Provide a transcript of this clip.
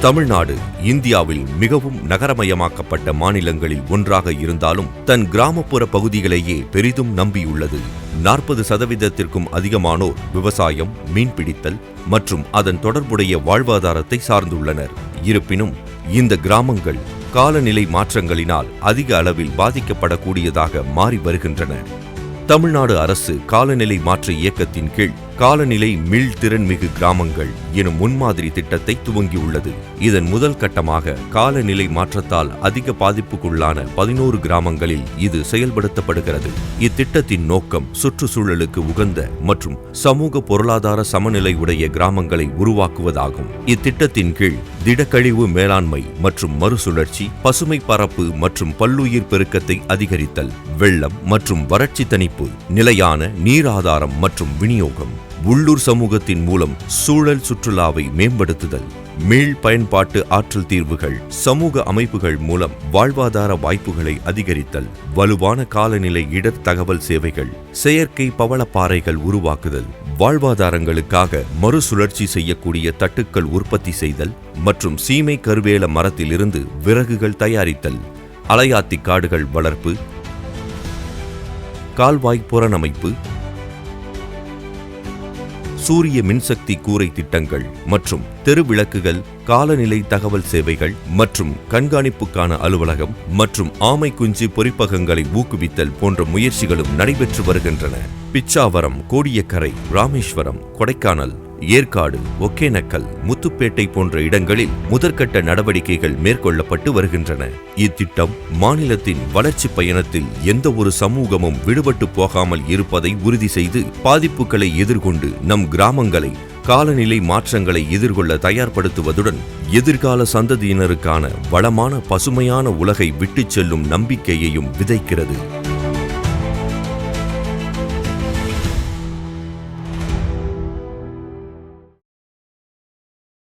தமிழ்நாடு இந்தியாவில் மிகவும் நகரமயமாக்கப்பட்ட மாநிலங்களில் ஒன்றாக இருந்தாலும் தன் கிராமப்புற பகுதிகளையே பெரிதும் நம்பியுள்ளது. 40% அதிகமானோர் விவசாயம், மீன்பிடித்தல் மற்றும் அதன் தொடர்புடைய வாழ்வாதாரத்தை சார்ந்துள்ளனர். இருப்பினும் இந்த கிராமங்கள் காலநிலை மாற்றங்களினால் அதிக அளவில் பாதிக்கப்படக்கூடியதாக மாறி வருகின்றன. தமிழ்நாடு அரசு காலநிலை மாற்ற இயக்கத்தின் கீழ் காலநிலை மீள்திறன்மிகு கிராமங்கள் எனும் முன்மாதிரி திட்டத்தை துவங்கியுள்ளது. இதன் முதல் கட்டமாக காலநிலை மாற்றத்தால் அதிக பாதிப்புக்குள்ளான 11 கிராமங்களில் இது செயல்படுத்தப்படுகிறது. இத்திட்டத்தின் நோக்கம் சுற்றுச்சூழலுக்கு உகந்த மற்றும் சமூக பொருளாதார சமநிலை உடைய கிராமங்களை உருவாக்குவதாகும். இத்திட்டத்தின் கீழ் திடக்கழிவு மேலாண்மை மற்றும் மறுசுழற்சி, பசுமை பரப்பு மற்றும் பல்லுயிர் பெருக்கத்தை அதிகரித்தல், வெள்ளம் மற்றும் வறட்சி தணிப்பு, நிலையான நீர் ஆதாரம் மற்றும் விநியோகம், உள்ளூர் சமூகத்தின் மூலம் சூழல் சுற்றுலாவை மேம்படுத்துதல், மீள் பயன்பாட்டு ஆற்றல் தீர்வுகள், சமூக அமைப்புகள் மூலம் வாழ்வாதார வாய்ப்புகளை அதிகரித்தல், வலுவான காலநிலை இடர் தகவல் சேவைகள், செயற்கை பவளப்பாறைகள் உருவாக்குதல், வாழ்வாதாரங்களுக்காக மறுசுழற்சி செய்யக்கூடிய தட்டுக்கள் உற்பத்தி செய்தல் மற்றும் சீமை கருவேல மரத்திலிருந்து விறகுகள் தயாரித்தல், அலையாத்தி காடுகள் வளர்ப்பு, கால்வாய் புறணமைப்பு, சூரிய மின்சக்தி கூரை திட்டங்கள் மற்றும் தெருவிளக்குகள், காலநிலை தகவல் சேவைகள் மற்றும் கண்காணிப்புக்கான அலுவலகம் மற்றும் ஆமை குஞ்சு பொறிப்பகங்களை ஊக்குவித்தல் போன்ற முயற்சிகளும் நடைபெற்று வருகின்றன. பிச்சாவரம், கோடியக்கரை, ராமேஸ்வரம், கொடைக்கானல், ஏற்காடு, ஒகேனக்கல், முத்துப்பேட்டை போன்ற இடங்களில் முதற்கட்ட நடவடிக்கைகள் மேற்கொள்ளப்பட்டு வருகின்றன. இத்திட்டம் மாநிலத்தின் வளர்ச்சி பயணத்தில் எந்த ஒரு சமூகமும் விடுபட்டு போகாமல் இருப்பதை உறுதி செய்து பாதிப்புகளை எதிர்கொண்டு நம் கிராமங்களை காலநிலை மாற்றங்களை எதிர்கொள்ள தயார்படுத்துவதுடன் எதிர்கால சந்ததியினருக்கான வளமான பசுமையான உலகை விட்டுச் செல்லும் நம்பிக்கையையும் விதைக்கிறது.